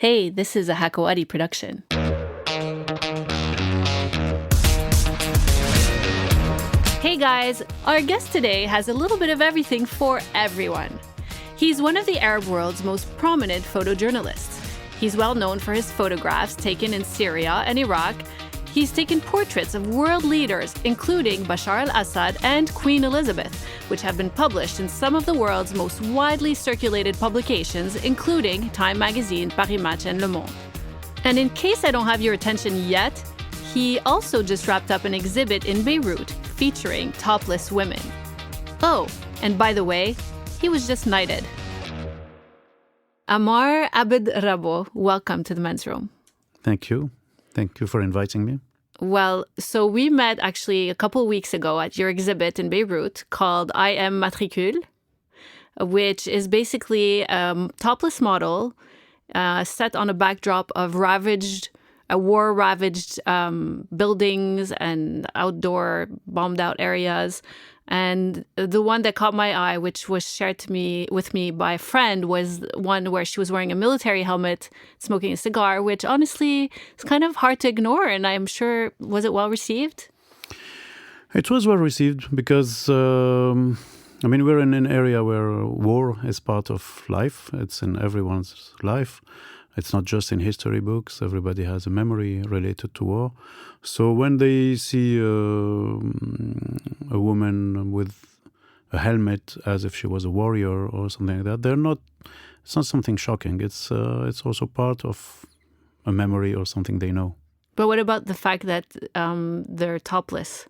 Hey, this is a Hakawati production. Hey guys, our guest today has a little bit of everything for everyone. He's one of the Arab world's most prominent photojournalists. He's well known for his photographs taken in Syria and Iraq. He's taken portraits of world leaders, including Bashar al-Assad and Queen Elizabeth, which have been published in some of the world's most widely circulated publications, including Time Magazine, Paris Match, and Le Monde. And in case I don't have your attention yet, he also just wrapped up an exhibit in Beirut featuring topless women. Oh, and by the way, he was just knighted. Ammar Abd Rabbo, welcome to the Men's Room. Thank you. Thank you for inviting me. Well, so we met actually a couple of weeks ago at your exhibit in Beirut called IM-Matricules, which is basically a topless model set on a backdrop of war-ravaged buildings and outdoor bombed-out areas. And the one that caught my eye, which was shared with me by a friend, was one where she was wearing a military helmet, smoking a cigar, which honestly is kind of hard to ignore. And I'm sure, was it well received? It was well received because, we're in an area where war is part of life. It's in everyone's life. It's not just in history books. Everybody has a memory related to war. So when they see a woman with a helmet as if she was a warrior or something like that, it's not something shocking. It's also part of a memory or something they know. But what about the fact that they're topless?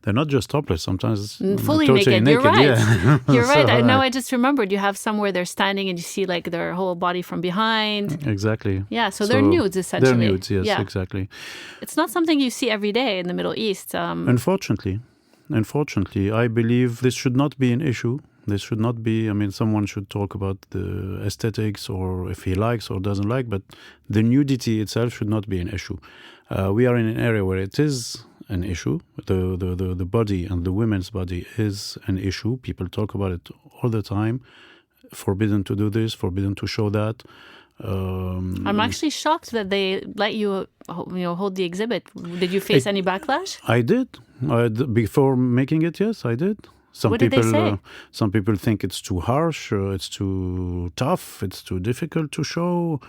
They're not just topless, sometimes fully totally naked. You're right. Yeah. You're right. So, Now I just remembered you have some where they're standing and you see like their whole body from behind. Exactly. Yeah, so they're nudes essentially. They're nudes, yes, yeah. Exactly. It's not something you see every day in the Middle East. Unfortunately, I believe this should not be an issue. This should not be, someone should talk about the aesthetics or if he likes or doesn't like, but the nudity itself should not be an issue. We are in an area where it is an issue. The body and the women's body is an issue. People talk about it all the time. Forbidden to do this, forbidden to show that. I'm actually shocked that they let you, hold the exhibit. Did you face any backlash? I did. Before making it, yes, I did. What did they say? Some people think it's too harsh, it's too tough, it's too difficult to show.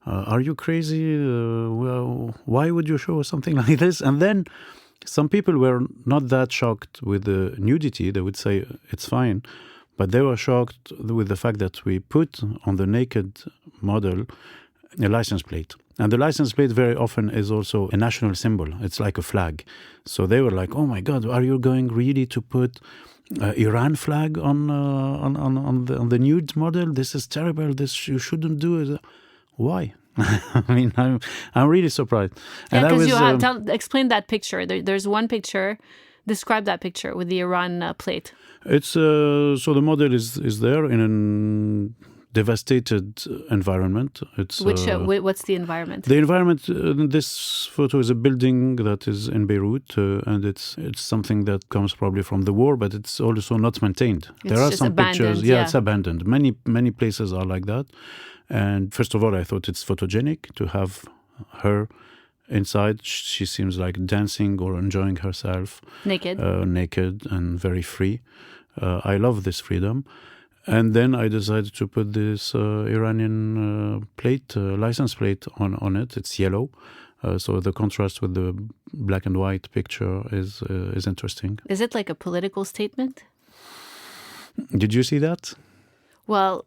Are you crazy? Why would you show something like this? And then some people were not that shocked with the nudity. They would say it's fine. But they were shocked with the fact that we put on the naked model a license plate. And the license plate very often is also a national symbol. It's like a flag. So they were like, oh my God, are you going really to put Iran flag on the nude model? This is terrible. This you shouldn't do it. Why? I'm really surprised. Yeah, because you have explain that picture. There's one picture. Describe that picture with the Iran plate. It's so the model is there in a devastated environment. It's what's the environment? The environment in this photo is a building that is in Beirut, and it's something that comes probably from the war, but it's also not maintained. There are some pictures. Yeah, it's abandoned. Many places are like that. And first of all, I thought it's photogenic to have her inside. She seems like dancing or enjoying herself. Naked and very free. I love this freedom. And then I decided to put this Iranian license plate on it. It's yellow. So the contrast with the black and white picture is interesting. Is it like a political statement? Did you see that? Well,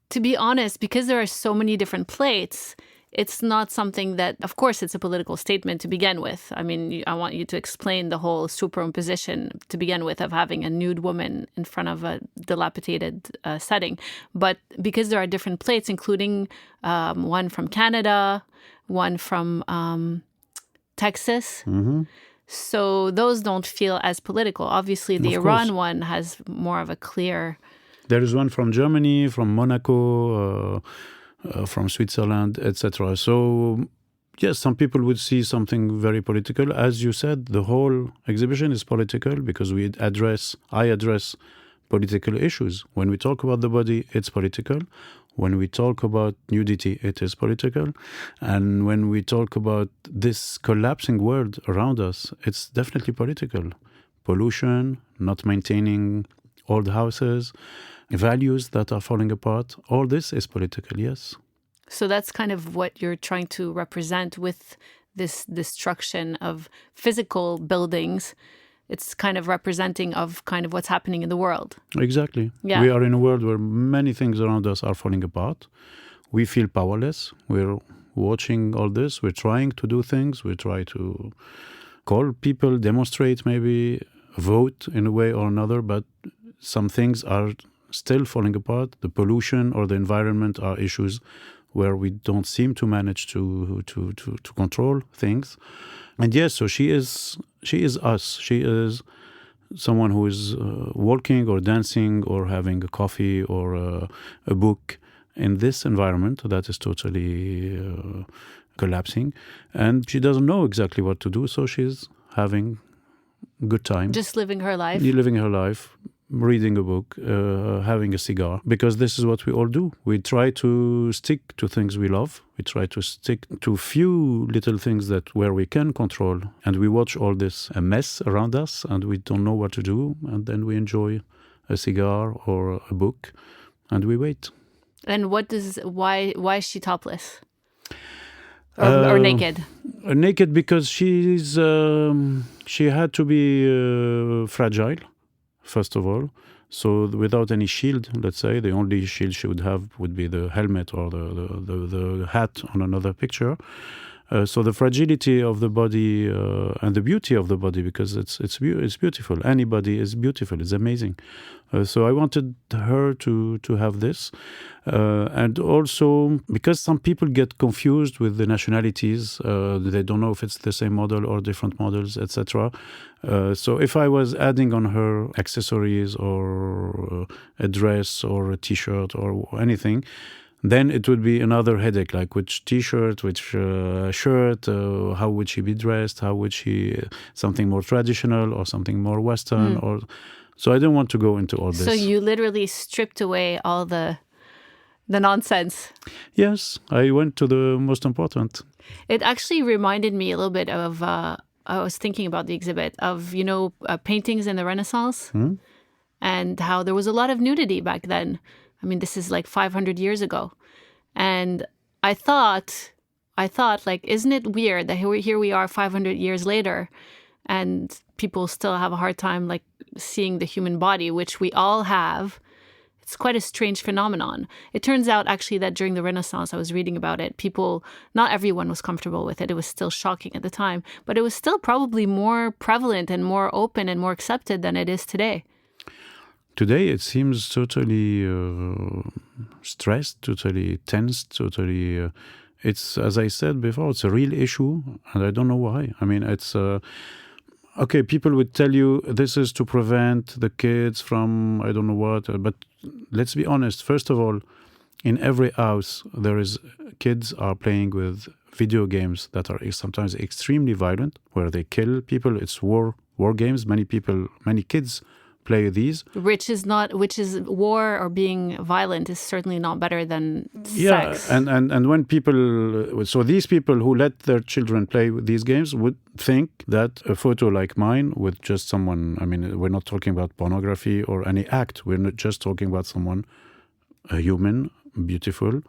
to be honest, because there are so many different plates, it's not something that, of course, it's a political statement to begin with. I want you to explain the whole superimposition to begin with of having a nude woman in front of a dilapidated setting. But because there are different plates, including one from Canada, one from Texas, so those don't feel as political. Obviously, the Iran one has more of a clear... There is one from Germany, from Monaco, from Switzerland, etc. So, yes, some people would see something very political. As you said, the whole exhibition is political because I address political issues. When we talk about the body, it's political. When we talk about nudity, it is political. And when we talk about this collapsing world around us, it's definitely political. Pollution, not maintaining old houses, values that are falling apart. All this is political, yes. So that's kind of what you're trying to represent with this destruction of physical buildings. It's kind of representing of kind of what's happening in the world. Exactly. Yeah. We are in a world where many things around us are falling apart. We feel powerless. We're watching all this. We're trying to do things. We try to call people, demonstrate maybe, vote in a way or another, but some things are still falling apart. The pollution or the environment are issues where we don't seem to manage to control things. And yes, so she is us. She is someone who is walking or dancing or having a coffee or a book in this environment that is totally collapsing. And she doesn't know exactly what to do, so she's having a good time. Just living her life. Living her life, reading a book, having a cigar, because this is what we all do. We try to stick to things we love. We try to stick to few little things that where we can control. And we watch all this a mess around us and we don't know what to do. And then we enjoy a cigar or a book and we wait. And why is she topless? Or naked? Naked because she had to be fragile. First of all, so without any shield, let's say, the only shield she would have would be the helmet or the hat on another picture. So the fragility of the body and the beauty of the body, because it's beautiful. Anybody is beautiful. It's amazing. So I wanted her to have this, and also because some people get confused with the nationalities, they don't know if it's the same model or different models, etc. So if I was adding on her accessories or a dress or a T-shirt or anything, then it would be another headache, like which T-shirt, which shirt, how would she be dressed, how would she, something more traditional or something more Western, or so I don't want to go into all this. So you literally stripped away all the nonsense. Yes, I went to the most important. It actually reminded me a little bit of, I was thinking about the exhibit of, paintings in the Renaissance and how there was a lot of nudity back then. I mean, this is like 500 years ago. And I thought, like, isn't it weird that here we are 500 years later and people still have a hard time, like, seeing the human body, which we all have. It's quite a strange phenomenon. It turns out, actually, that during the Renaissance, I was reading about it, not everyone was comfortable with it. It was still shocking at the time. But it was still probably more prevalent and more open and more accepted than it is today. Today, it seems totally stressed, totally tense, totally... it's, as I said before, it's a real issue, and I don't know why. I mean, it's... okay, people would tell you this is to prevent the kids from, I don't know what, but let's be honest. First of all, in every house, kids are playing with video games that are sometimes extremely violent, where they kill people. It's war games. Many kids play these. Which is war or being violent is certainly not better than sex. Yeah, and when people, so these people who let their children play with these games would think that a photo like mine with just someone, I mean, we're not talking about pornography or any act. We're not just talking about someone, a human, beautiful,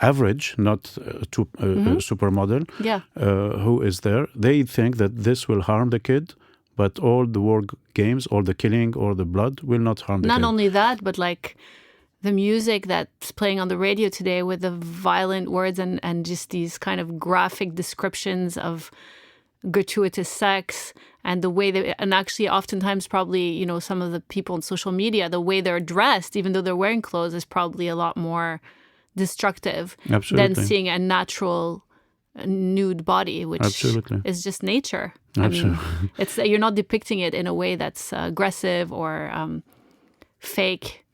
average, not a supermodel, who is there. They think that this will harm the kid. But all the war games, all the killing, or the blood will not harm the kid. Not only that, but like the music that's playing on the radio today with the violent words and just these kind of graphic descriptions of gratuitous sex and the way and actually oftentimes probably, some of the people on social media, the way they're dressed, even though they're wearing clothes, is probably a lot more destructive than seeing a natural nude body, which is just nature. I mean, you're not depicting it in a way that's aggressive or fake.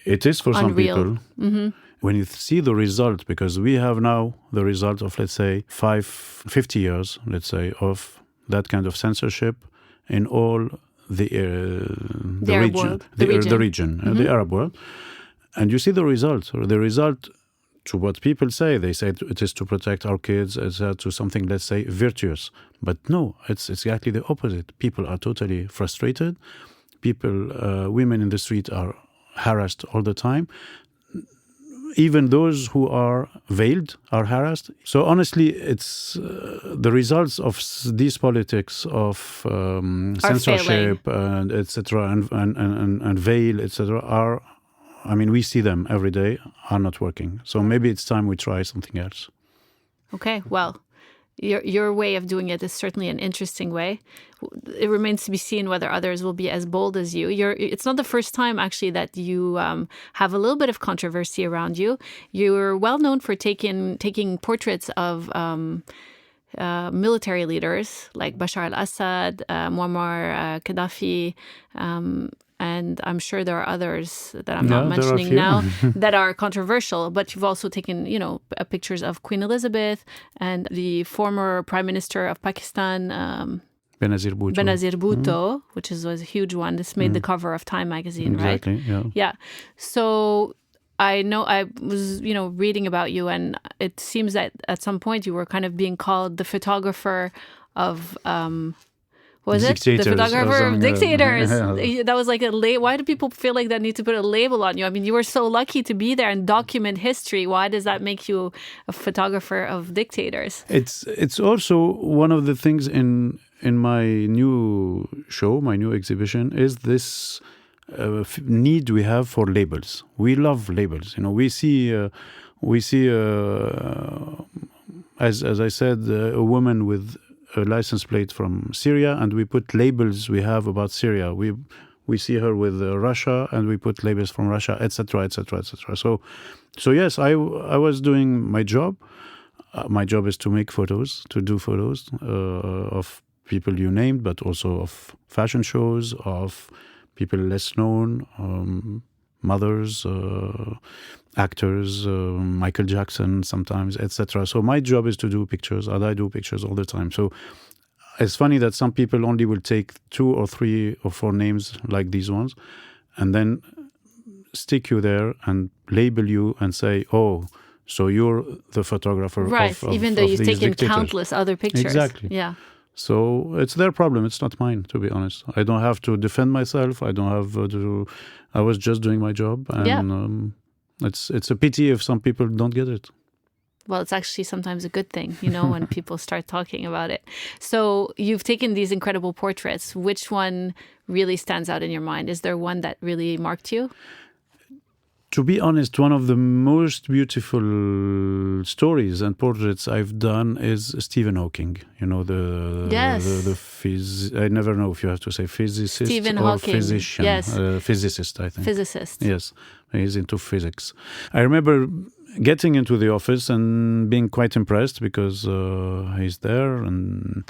It is for unreal. Some people. When you see the result, because we have now the result of, let's say, 50 years, let's say, of that kind of censorship in all the region, the Arab world. And you see the result. The result, to what people say, they say it is to protect our kids, it's to something, let's say, virtuous. But no, it's exactly the opposite. People are totally frustrated. Women in the street are harassed all the time. Even those who are veiled are harassed. So honestly, it's the results of these politics of censorship and etc. and veil, etc. are, I mean, we see them every day, are not working. So maybe it's time we try something else. Okay, well, your way of doing it is certainly an interesting way. It remains to be seen whether others will be as bold as you. It's not the first time, actually, that you have a little bit of controversy around you. You're well known for taking portraits of military leaders like Bashar al-Assad, Muammar, Gaddafi, and I'm sure there are others that I'm not mentioning now that are controversial. But you've also taken, pictures of Queen Elizabeth and the former Prime Minister of Pakistan, Benazir Bhutto, which was a huge one. This made the cover of Time magazine, right? Exactly, yeah. So I know I was, reading about you, and it seems that at some point you were kind of being called the photographer of... Dictators, the photographer of dictators? Yeah. That was like why do people feel like that need to put a label on you? I mean, you were so lucky to be there and document history. Why does that make you a photographer of dictators? It's also one of the things in my new show, my new exhibition, is this need we have for labels. We love labels. We see as I said, a woman with a license plate from Syria, and we put labels we have about Syria. We see her with Russia, and we put labels from Russia, etc., etc., etc. So yes, I was doing my job. My job is to make photos, to do photos of people you named, but also of fashion shows, of people less known, mothers, actors, Michael Jackson sometimes, etc. So my job is to do pictures, and I do pictures all the time. So it's funny that some people only will take 2 or 3 or 4 names like these ones, and then stick you there and label you and say, oh, so you're the photographer right, even though you've taken countless other pictures. Exactly. Yeah. So it's their problem. It's not mine, to be honest. I don't have to defend myself. I don't have to... I was just doing my job. And it's a pity if some people don't get it. Well, it's actually sometimes a good thing, when people start talking about it. So you've taken these incredible portraits. Which one really stands out in your mind? Is there one that really marked you? To be honest, one of the most beautiful stories and portraits I've done is Stephen Hawking. I never know if you have to say physicist Stephen or Hawking. Physician. Yes. Physicist, I think. Physicist. Yes, he's into physics. I remember getting into the office and being quite impressed because he's there and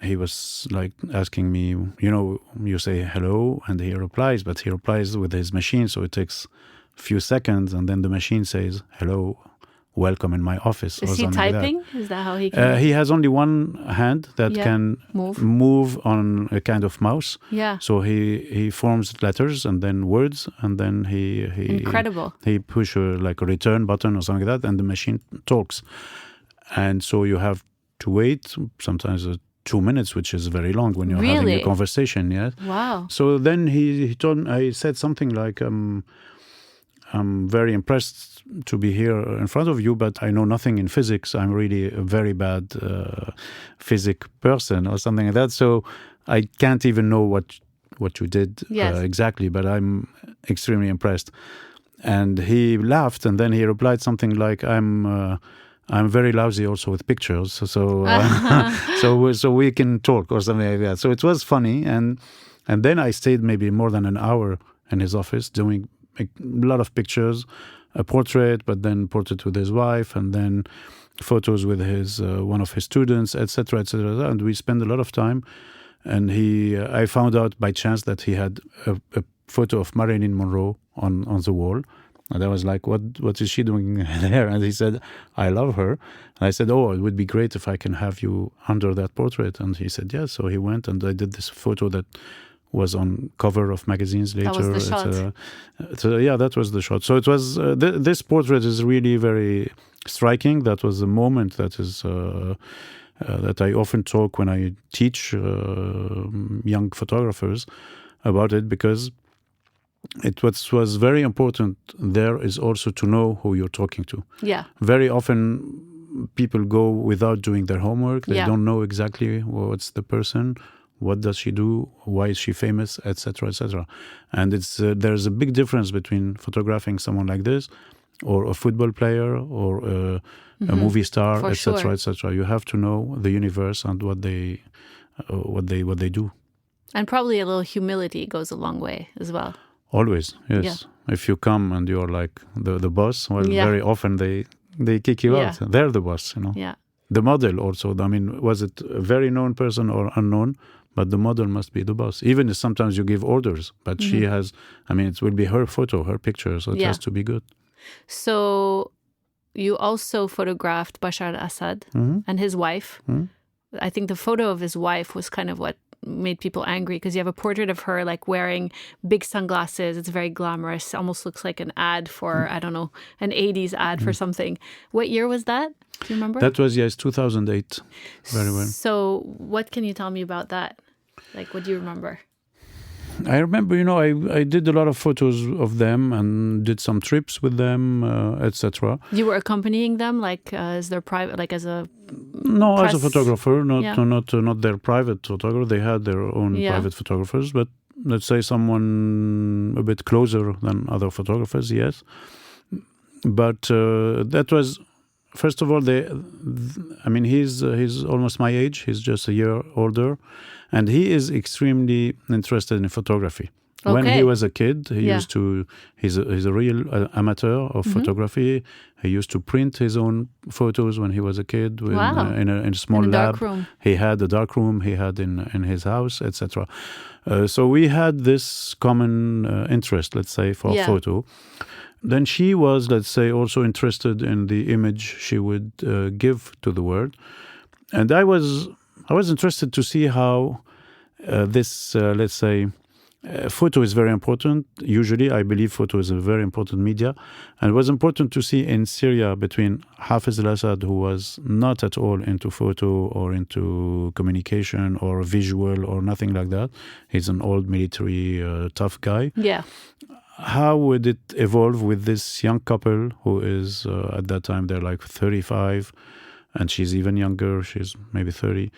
he was like asking me, you say hello and he replies, but he replies with his machine, so it takes few seconds, and then the machine says, hello, welcome in my office. Is he typing? Like that. Is that how he can? He has only one hand that can move on a kind of mouse. Yeah. So he forms letters and then words, and then Incredible. He push like a return button or something like that, and the machine talks. And so you have to wait, sometimes 2 minutes, which is very long when you're having a conversation. Yeah. Wow. So then he told me, I said something like, I'm very impressed to be here in front of you, but I know nothing in physics. I'm really a very bad physics person or something like that. So I can't even know what you did exactly, but I'm extremely impressed. And he laughed, and then he replied something like, I'm very lousy also with pictures, so we can talk or something like that. So it was funny, and then I stayed maybe more than an hour in his office doing a lot of pictures, a portrait, but then portrait with his wife, and then photos with his one of his students, etc., etc. And we spent a lot of time. And I found out by chance that he had a photo of Marilyn Monroe on the wall. And I was like, what is she doing there? And he said, I love her. And I said, oh, it would be great if I can have you under that portrait. And he said, yes. So he went, and I did this photo that was on cover of magazines later. That was the shot. So yeah, that was the shot. So it was this portrait is really very striking. That was the moment that is that I often talk when I teach young photographers about it, because it was very important there is also to know who you're talking to. Yeah. Very often people go without doing their homework. They don't know exactly what's the person, what does she do, why is she famous, etc., etc. And it's there's a big difference between photographing someone like this or a football player or a movie star, etc., etc. You have to know the universe and what they do. And probably a little humility goes a long way as well. Always, yes. Yeah. If you come and you're like the boss, well, very often they kick you out. They're the boss, Yeah. The model also, I mean, was it a very known person or unknown? But the model must be the boss. Even if sometimes you give orders, but she has, I mean, it will be her photo, her picture, so it has to be good. So you also photographed Bashar al-Assad and his wife. I think the photo of his wife was kind of what made people angry, because you have a portrait of her like wearing big sunglasses. It's very glamorous. Almost looks like an ad for, I don't know, an 80s ad for something. What year was that? Do you remember? That was, 2008. Very well. So what can you tell me about that? Like, what do you remember? I remember, I did a lot of photos of them and did some trips with them, etc. You were accompanying them, like as their private, like as a no, press... as a photographer, not their private photographer. They had their own private photographers, but let's say someone a bit closer than other photographers, yes. But that was, first of all, I mean, he's almost my age. He's just a year older. And he is extremely interested in photography. Okay. When he was a kid, he's a real amateur of photography. He used to print his own photos when he was a kid in a small lab. Room. He had a dark room he had in his house, etc. So we had this common interest, let's say, for photo. Then she was, let's say, also interested in the image she would give to the world. And I was interested to see how this, let's say, photo is very important. Usually, I believe photo is a very important media. And it was important to see in Syria between Hafez al-Assad, who was not at all into photo or into communication or visual or nothing like that. He's an old military, tough guy. Yeah. How would it evolve with this young couple who is, at that time, they're like 35, and she's even younger, she's maybe 30.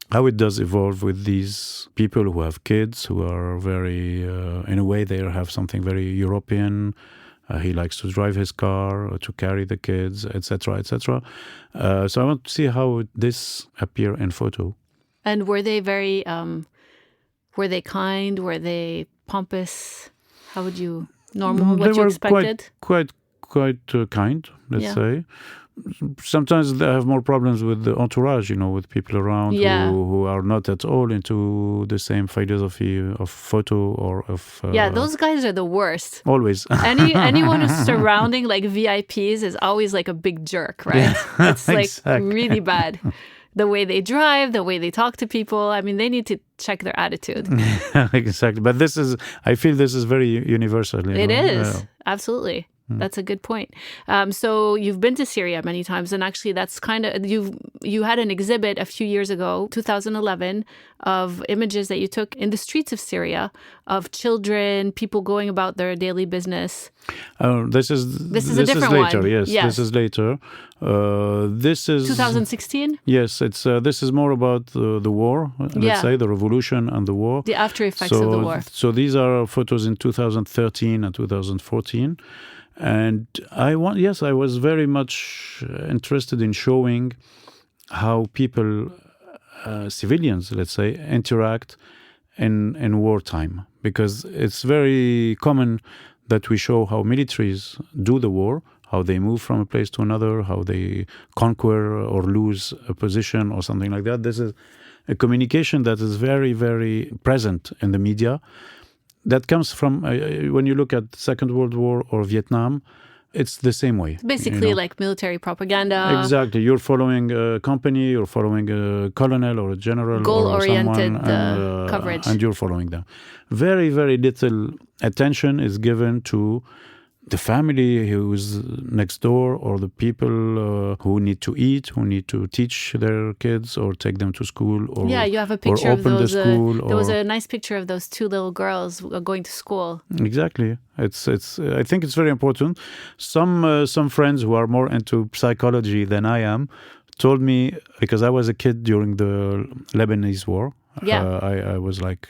How it does evolve with these people who have kids, who are very, in a way, they have something very European. He likes to drive his car, or to carry the kids, etc., etc. So I want to see how this appear in photo. And were they very, were they kind? Were they pompous? How would you, normal, what you expected? Quite kind, let's say. Sometimes they have more problems with the entourage, with people around who are not at all into the same philosophy of photo or of... those guys are the worst. Always. Anyone who's surrounding like VIPs is always like a big jerk, right? Yeah, it's like really bad. The way they drive, the way they talk to people. I mean, they need to check their attitude. Exactly. But I feel this is very universal. It is. Absolutely. That's a good point. So you've been to Syria many times, and actually that's kind of, you had an exhibit a few years ago, 2011, of images that you took in the streets of Syria of children, people going about their daily business. This is a different later, one. Yes, this is later. This is 2016? Yes, it's this is more about the war, let's say, the revolution and the war. The after effects of the war. So these are photos in 2013 and 2014. And I was very much interested in showing how people, civilians, let's say, interact in wartime. Because it's very common that we show how militaries do the war, how they move from a place to another, how they conquer or lose a position or something like that. This is a communication that is very, very present in the media. That comes from, when you look at Second World War or Vietnam, it's the same way. Basically like military propaganda. Exactly. You're following a company, you're following a colonel or a general goal-oriented or someone, coverage. And you're following them. Very, very little attention is given to the family who's next door, or the people who need to eat, who need to teach their kids or take them to school, or you have a picture of those. There was a nice picture of those two little girls going to school. Exactly. It's. I think it's very important. Some friends who are more into psychology than I am told me, because I was a kid during the Lebanese war. Yeah. I was like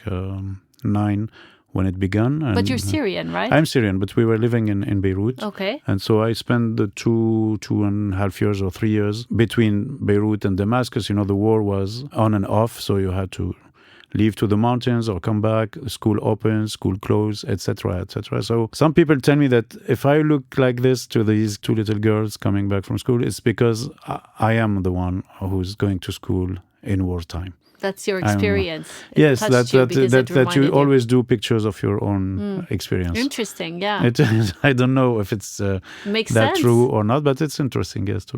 9 when it began. And but you're Syrian, right? I'm Syrian, but we were living in Beirut. Okay. And so I spent the 2.5 years or 3 years between Beirut and Damascus. The war was on and off, so you had to leave to the mountains or come back. School opens, school closed, etc., etc. So some people tell me that if I look like this to these two little girls coming back from school, it's because I am the one who's going to school in wartime. That's your experience. Yes, that you always do pictures of your own experience. Interesting, yeah. I don't know if it's Makes that sense. True or not, but it's interesting, yes, to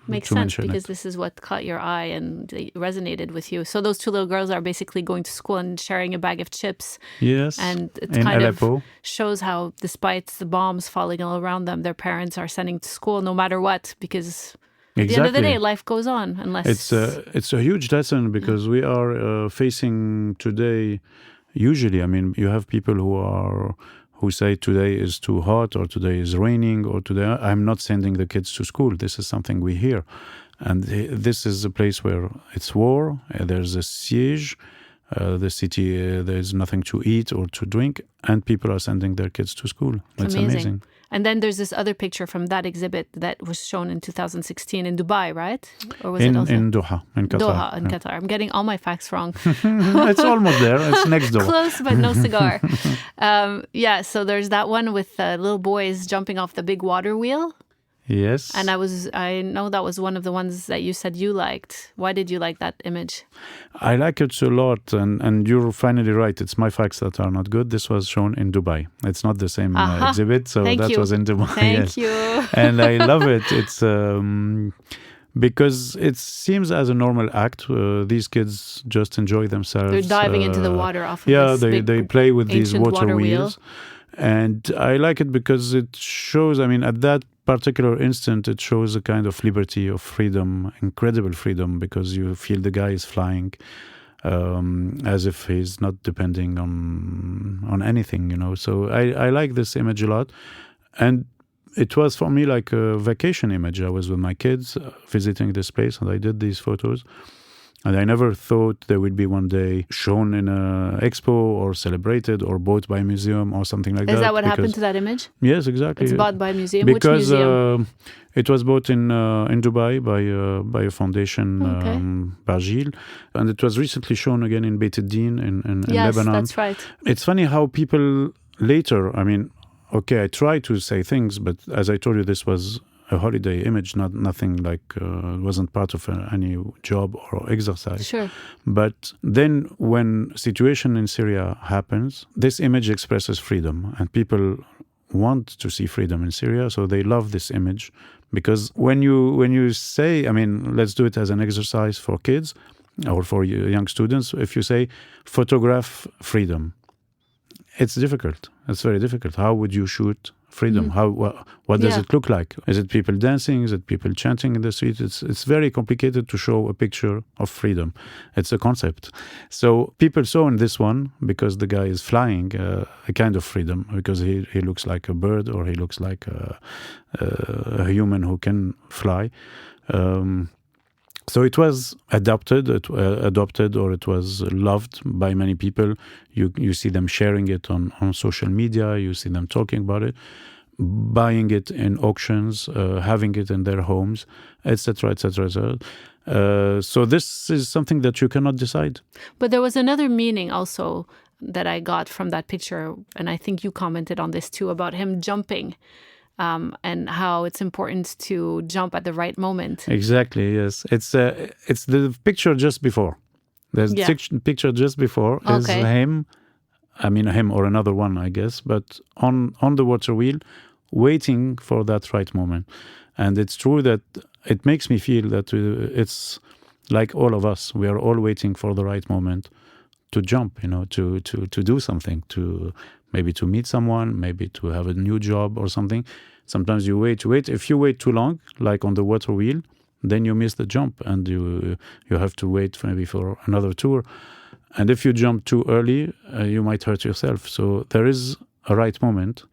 Makes to sense mention because it. this is what caught your eye and it resonated with you. So those two little girls are basically going to school and sharing a bag of chips. Yes, and it in kind Aleppo. of shows how, despite the bombs falling all around them, their parents are sending to school no matter what, because at the end of the day, life goes on. Unless it's a huge lesson, because we are facing today. Usually, I mean, you have people who say today is too hot, or today is raining, or today I'm not sending the kids to school. This is something we hear, and this is a place where it's war. There's a siege. The city, there's nothing to eat or to drink, and people are sending their kids to school. That's amazing. And then there's this other picture from that exhibit that was shown in 2016 in Dubai, right? Or was in it also in Doha, in Qatar? Doha, in Qatar. I'm getting all my facts wrong. It's almost there. It's next door. Close, but no cigar. So there's that one with little boys jumping off the big water wheel. Yes. And I know that was one of the ones that you said you liked. Why did you like that image? I like it a lot, and you're finally right. It's my facts that are not good. This was shown in Dubai. It's not the same exhibit, so Thank that you. was in Dubai. Thank you. And I love it. It's because it seems as a normal act. These kids just enjoy themselves. They're diving into the water off of this they play with these water wheels. Wheel. And I like it because it shows, I mean, at that particular instant, it shows a kind of liberty, of freedom, incredible freedom, because you feel the guy is flying as if he's not depending on anything, So I like this image a lot. And it was for me like a vacation image. I was with my kids visiting this place, and I did these photos. And I never thought they would be one day shown in an expo or celebrated or bought by a museum or something like that. Is that what happened to that image? Yes, exactly. It's bought by a museum? Because, Which museum? It was bought in Dubai by a foundation, Bashar, and it was recently shown again in Beit Din in yes, Lebanon. That's right. It's funny how people later, I mean, okay, I try to say things, but as I told you, this was a holiday image, nothing like wasn't part of any job or exercise. Sure. But then when situation in Syria happens, this image expresses freedom, and people want to see freedom in Syria, so they love this image. Because when you say, I mean, let's do it as an exercise for kids or for young students, if you say photograph freedom, it's difficult. It's very difficult. How would you shoot freedom? What does it look like? Is it people dancing? Is it people chanting in the street? It's very complicated to show a picture of freedom. It's a concept. So people saw in this one, because the guy is flying, a kind of freedom, because he looks like a bird, or he looks like a human who can fly. So it was adopted, or it was loved by many people. You see them sharing it on social media. You see them talking about it, buying it in auctions, having it in their homes, etc., etc., etc. So this is something that you cannot decide. But there was another meaning also that I got from that picture, and I think you commented on this too, about him jumping. And how it's important to jump at the right moment. Exactly, yes. It's the picture just before. There's picture just before is him. I mean, him or another one, I guess. But on the water wheel, waiting for that right moment. And it's true that it makes me feel that it's like all of us. We are all waiting for the right moment to jump, to do something, to maybe to meet someone, maybe to have a new job or something. Sometimes you wait. If you wait too long, like on the water wheel, then you miss the jump and you have to wait maybe for another tour. And if you jump too early, you might hurt yourself. So there is a right moment.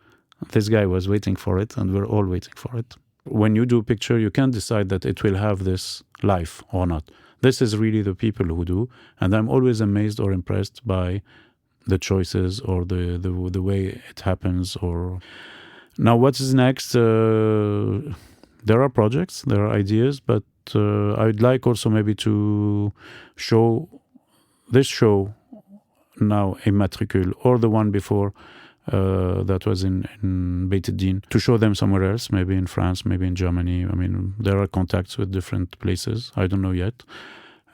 This guy was waiting for it, and we're all waiting for it. When you do a picture, you can decide that it will have this life or not. This is really the people who do. And I'm always amazed or impressed by the choices or the way it happens. Or now, what is next? There are projects, there are ideas, but I'd like also maybe to show this show now, IM-Matricules, or the one before that was in Beit Din, to show them somewhere else, maybe in France, maybe in Germany. I mean, there are contacts with different places. I don't know yet.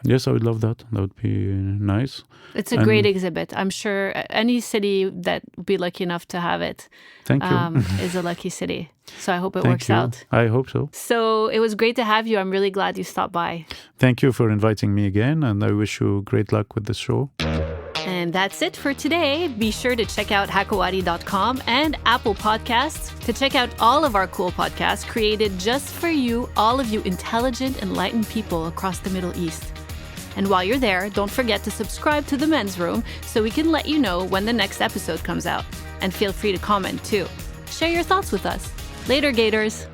Yes, I would love that. That would be nice. It's a great exhibit. I'm sure any city that would be lucky enough to have it thank you. Is a lucky city. So I hope it works out. I hope so. So it was great to have you. I'm really glad you stopped by. Thank you for inviting me again, and I wish you great luck with the show. And that's it for today. Be sure to check out hakawati.com and Apple Podcasts to check out all of our cool podcasts created just for you, all of you intelligent, enlightened people across the Middle East. And while you're there, don't forget to subscribe to The Men's Room so we can let you know when the next episode comes out. And feel free to comment too. Share your thoughts with us. Later, Gators!